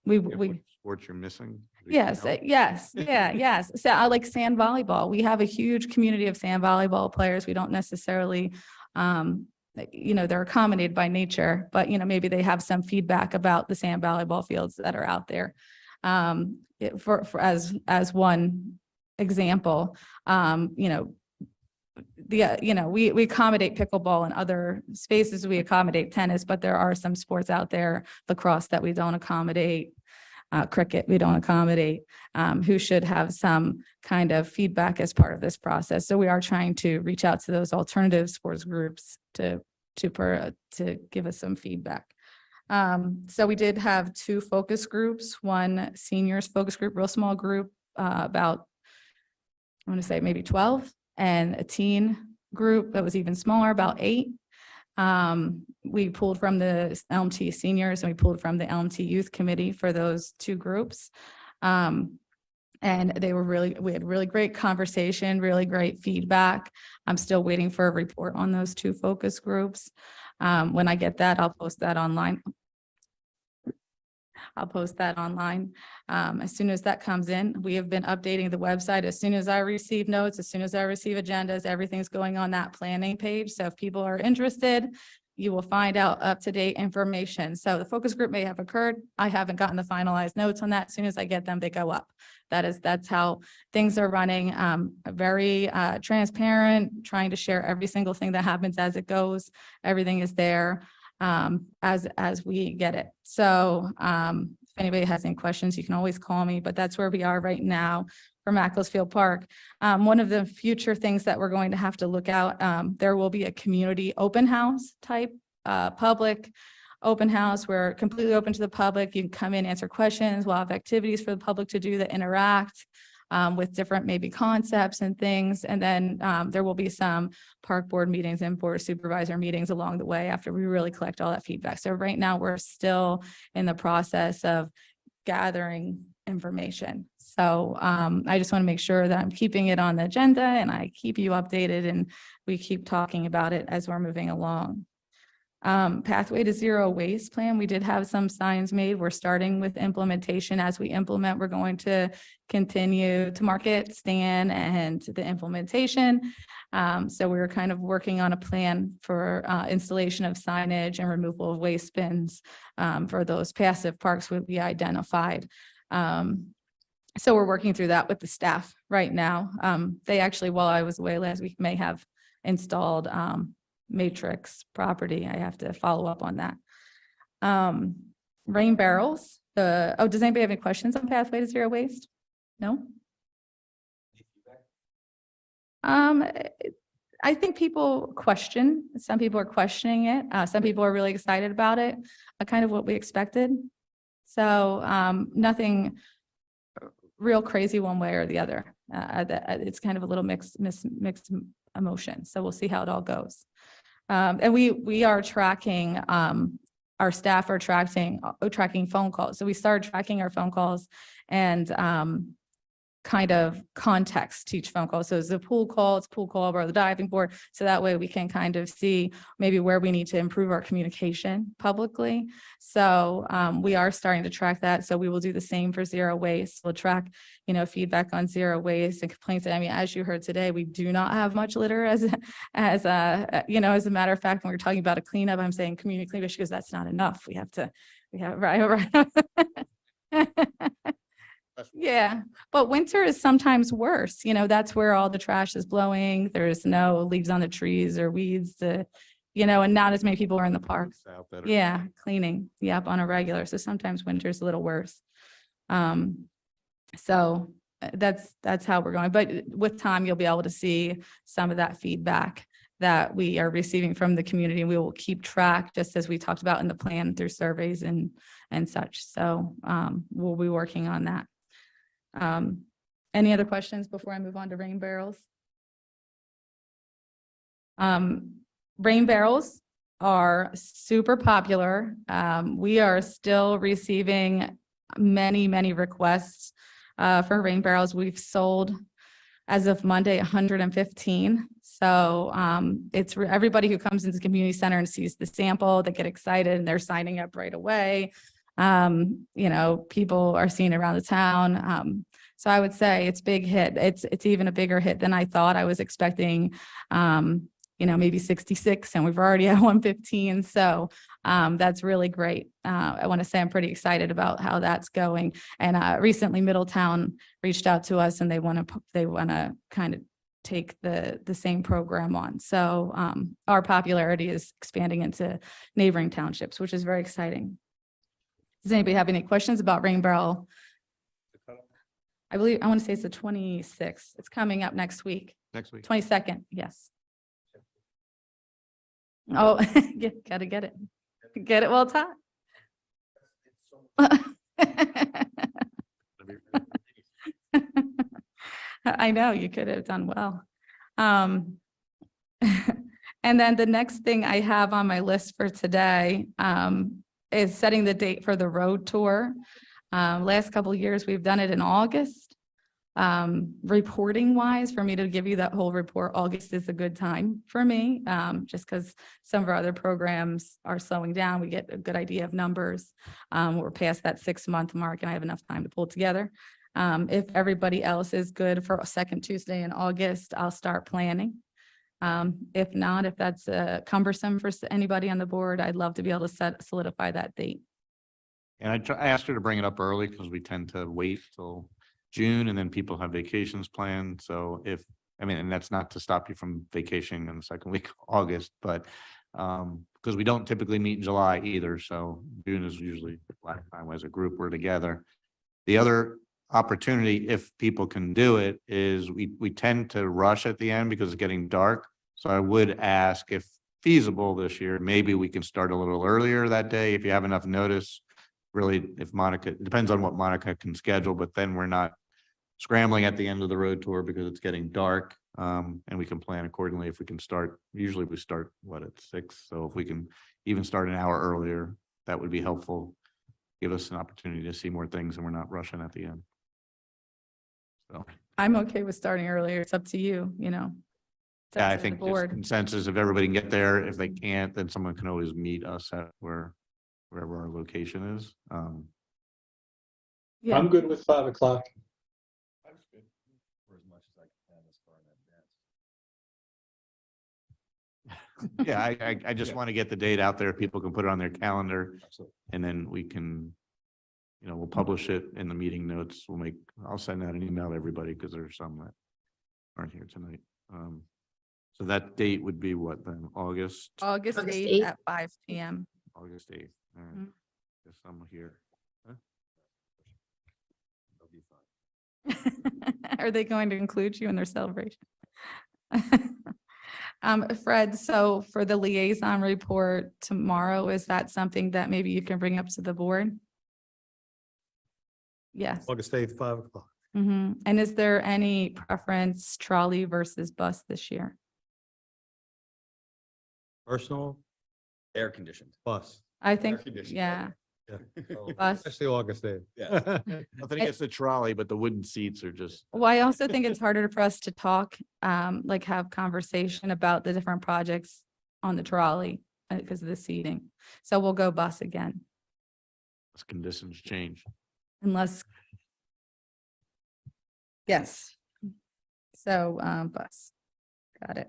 We
Sports you're missing?
Yes, yes. So I like sand volleyball. We have a huge community of sand volleyball players. We don't necessarily, they're accommodated by nature, but maybe they have some feedback about the sand volleyball fields that are out there. As one example, we accommodate pickleball and other spaces. We accommodate tennis, but there are some sports out there, lacrosse, that we don't accommodate. Cricket, we don't accommodate, who should have some kind of feedback as part of this process. So we are trying to reach out to those alternative sports groups to give us some feedback. So we did have 2 focus groups, one seniors focus group, real small group, about, I want to say maybe 12, and a teen group that was even smaller, about 8. We pulled from the LMT seniors and we pulled from the LMT youth committee for those 2 groups. And we had really great conversation, really great feedback. I'm still waiting for a report on those 2 focus groups. When I get that, I'll post that online. As soon as that comes in. We have been updating the website. As soon as I receive notes, as soon as I receive agendas, everything's going on that planning page. So if people are interested, you will find out up-to-date information. So the focus group may have occurred. I haven't gotten the finalized notes on that. As soon as I get them, they go up. That's how things are running. Very transparent, trying to share every single thing that happens as it goes. Everything is there as we get it. So if anybody has any questions, you can always call me, but that's where we are right now for Macclesfield Park. One of the future things that we're going to have to look out, there will be a community open house type public open house. We're completely open to the public. You can come in, answer questions. We'll have activities for the public to do that interact with different maybe concepts and things. And then there will be some park board meetings and board of supervisor meetings along the way after we really collect all that feedback. So right now we're still in the process of gathering information. So I just want to make sure that I'm keeping it on the agenda and I keep you updated and we keep talking about it as we're moving along. Pathway to Zero Waste plan. We did have some signs made. We're starting with implementation. As we implement, we're going to continue to market, stand, and the implementation. So we were kind of working on a plan for installation of signage and removal of waste bins for those passive parks would be identified. So we're working through that with the staff right now. They actually, while I was away last week, may have installed Matrix property. I have to follow up on that. Rain barrels. Does anybody have any questions on Pathway to Zero Waste? No? I think people question. Some people are questioning it. Some people are really excited about it. Kind of what we expected. So nothing real crazy one way or the other. It's kind of a little mixed emotion. So we'll see how it all goes. And we are tracking, our staff are tracking phone calls. So we started tracking our phone calls and kind of context to each phone call. So it's a pool call or the diving board. So that way we can kind of see maybe where we need to improve our communication publicly. So we are starting to track that. So we will do the same for zero waste. We'll track, feedback on zero waste and complaints. I mean, as you heard today, we do not have much litter as a matter of fact, when we're talking about a cleanup, I'm saying community cleanup because that's not enough. Right. Yeah, but winter is sometimes worse. That's where all the trash is blowing. There's no leaves on the trees or weeds, and not as many people are in the park. Yeah, cleaning. Yep, on a regular. So sometimes winter's a little worse. So that's how we're going. But with time, you'll be able to see some of that feedback that we are receiving from the community. We will keep track, just as we talked about in the plan, through surveys and such. So we'll be working on that. Any other questions before I move on to rain barrels? Rain barrels are super popular. We are still receiving many requests for rain barrels. We've sold, as of Monday, 115. So it's everybody who comes into the community center and sees the sample, they get excited and they're signing up right away. People are seeing around the town. So I would say it's big hit. It's even a bigger hit than I thought. I was expecting, maybe 66, and we've already at 115. So that's really great. I want to say I'm pretty excited about how that's going. And recently Middletown reached out to us and they want to kind of take the same program on. So our popularity is expanding into neighboring townships, which is very exciting. Does anybody have any questions about rain barrel? I want to say it's the 26th. It's coming up next week.
Next week.
22nd, yes. Oh, gotta get it. Get it while it's hot. I know, you could have done well. And then the next thing I have on my list for today is setting the date for the road tour. Last couple of years, we've done it in August. Reporting wise, for me to give you that whole report, August is a good time for me, just because some of our other programs are slowing down. We get a good idea of numbers. We're past that 6-month mark and I have enough time to pull it together. If everybody else is good for a second Tuesday in August, I'll start planning. If not, if that's cumbersome for anybody on the board, I'd love to be able to solidify that date.
And I asked her to bring it up early because we tend to wait till June and then people have vacations planned. So and that's not to stop you from vacationing in the second week of August, but because we don't typically meet in July either. So June is usually the last time as a group we're together. The other opportunity, if people can do it, is we tend to rush at the end because it's getting dark. So I would ask, if feasible this year, maybe we can start a little earlier that day if you have enough notice. Really, if Monica, it depends on what Monica can schedule, but then we're not scrambling at the end of the road tour because it's getting dark. And we can plan accordingly. If we can start, usually we start at 6. So if we can even start an hour earlier, that would be helpful. Give us an opportunity to see more things and we're not rushing at the end. So
I'm okay with starting earlier. It's up to you, It's up
yeah, I
to the
think just
board.
consensus, if everybody can get there, if they can't, then someone can always meet us at wherever our location is.
Yeah.
I'm good with 5 o'clock.
Yeah, I just want to get the date out there. People can put it on their calendar and then we can, we'll publish it in the meeting notes. I'll send out an email to everybody because there's some that aren't here tonight. So that date would be what then? August
8th at 5 p.m.
August 8th. All right.
Mhm.
Guess I'm here. Huh?
Are they going to include you in their celebration? Fred, so for the liaison report tomorrow, is that something that maybe you can bring up to the board? Yes.
August 8th, 5 o'clock.
And is there any preference, trolley versus bus this year?
Personal
Air conditioned.
bus.
I think,
conditioned.
yeah,
Yeah.
bus.
Especially August 8th.
Yeah.
Nothing against the trolley, but the wooden seats are just.
Well, I also think it's harder for us to talk, like have conversation about the different projects on the trolley because of the seating. So we'll go bus again,
As conditions change.
unless. Yes. So, bus. Got it.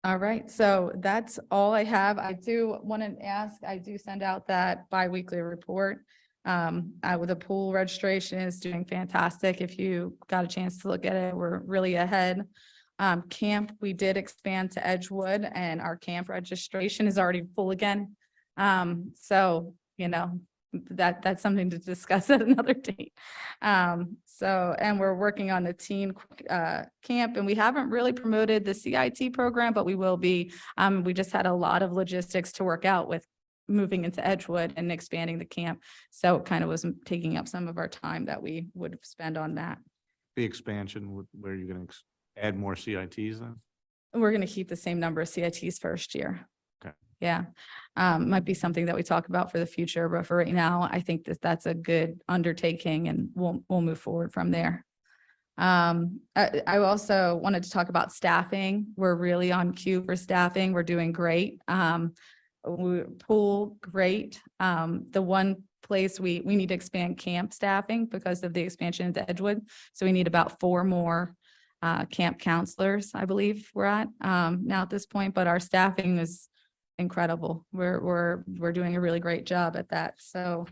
All right, so that's all I have. I do want to ask, I do send out that biweekly report. With the pool registration is doing fantastic. If you got a chance to look at it, we're really ahead. Camp, we did expand to Edgewood and our camp registration is already full again. So, that's something to discuss at another date. And we're working on the teen camp, and we haven't really promoted the CIT program, but we will be. We just had a lot of logistics to work out with moving into Edgewood and expanding the camp. So it kind of was taking up some of our time that we would spend on that.
the expansion, where you're gonna add more CITs then?
We're going to keep the same number of CITs first year.
Okay.
Yeah. Might be something that we talk about for the future, but for right now, I think that that's a good undertaking and we'll move forward from there. I also wanted to talk about staffing. We're really on cue for staffing. We're doing great. Pool, great. The one place we need to expand camp staffing because of the expansion into Edgewood. So we need about 4 more camp counselors, I believe we're at now at this point, but our staffing is incredible. We're doing a really great job at that. So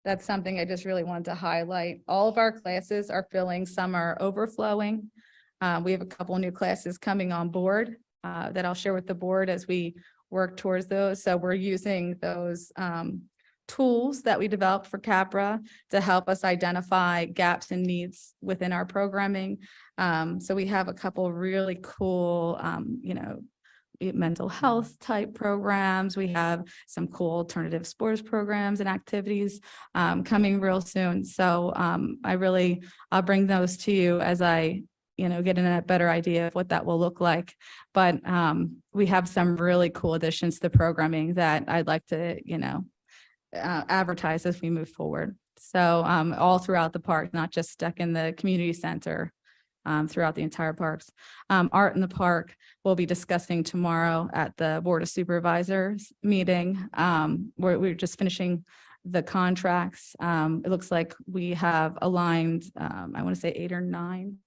that's something I just really wanted to highlight. All of our classes are filling, some are overflowing. We have a couple new classes coming on board that I'll share with the board as we work towards those. So we're using those tools that we developed for CAPRA to help us identify gaps and needs within our programming. So we have a couple really cool, mental health type programs. We have some cool alternative sports programs and activities coming real soon. So I'll bring those to you as I get a better idea of what that will look like. But we have some really cool additions to programming that I'd like to, advertise as we move forward. So all throughout the park, not just stuck in the community center, throughout the entire parks. Art in the Park, we'll be discussing tomorrow at the Board of Supervisors meeting. We're just finishing the contracts. It looks like we have aligned, I want to say 8 or 9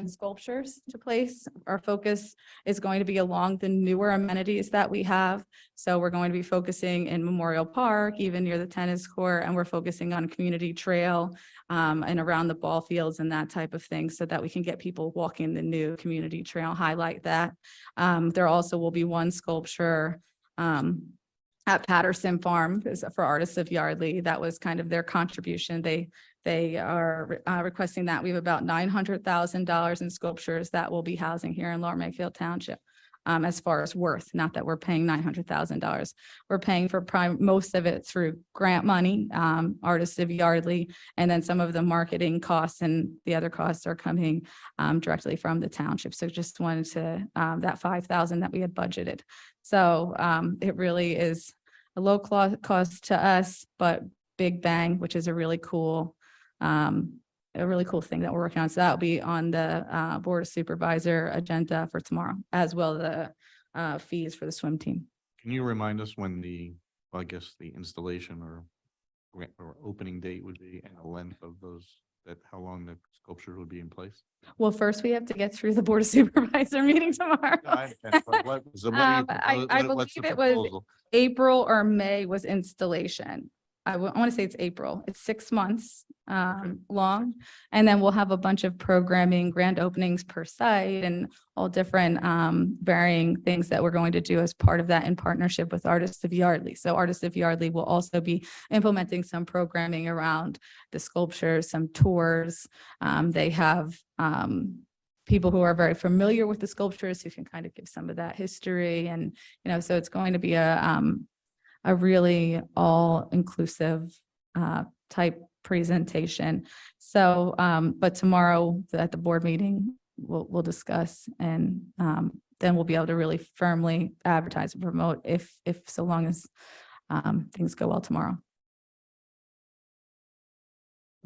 sculptures to place. Our focus is going to be along the newer amenities that we have. So we're going to be focusing in Memorial Park, even near the tennis court, and we're focusing on community trail and around the ball fields and that type of thing so that we can get people walking the new community trail, highlight that. There also will be one sculpture at Patterson Farm for Artists of Yardley. That was kind of their contribution. They are requesting that. We have about $900,000 in sculptures that will be housing here in Lower Makefield Township. As far as worth, not that we're paying $900,000. We're paying for most of it through grant money, Artists of Yardley, and then some of the marketing costs and the other costs are coming directly from the township. So just wanted to, that $5,000 that we had budgeted. So it really is a low cost to us, but big bang, which is a really cool thing that we're working on. So that'll be on the Board of Supervisor agenda for tomorrow, as well as the fees for the swim team.
Can you remind us when the installation or opening date would be and the length of those, how long the sculpture would be in place?
Well, first we have to get through the Board of Supervisor meeting tomorrow.
I
believe it was April or May was installation. I want to say it's April. It's 6 months long. And then we'll have a bunch of programming, grand openings per site and all different varying things that we're going to do as part of that in partnership with Artists of Yardley. So Artists of Yardley will also be implementing some programming around the sculptures, some tours. They have people who are very familiar with the sculptures who can kind of give some of that history. And, so it's going to be a really all-inclusive type presentation. So, but tomorrow at the board meeting, we'll discuss and then we'll be able to really firmly advertise and promote if so long as things go well tomorrow.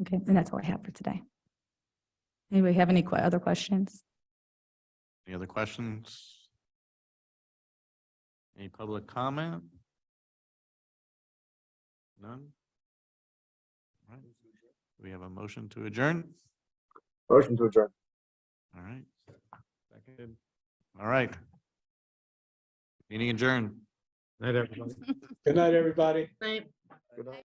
Okay, and that's all I have for today. Anybody have any other questions?
Any other questions? Any public comment? None? All right. We have a motion to adjourn.
Motion to adjourn.
All right. Seconded. All right. Meeting adjourned.
Night, everybody.
Good night, everybody.
Right.
Good night.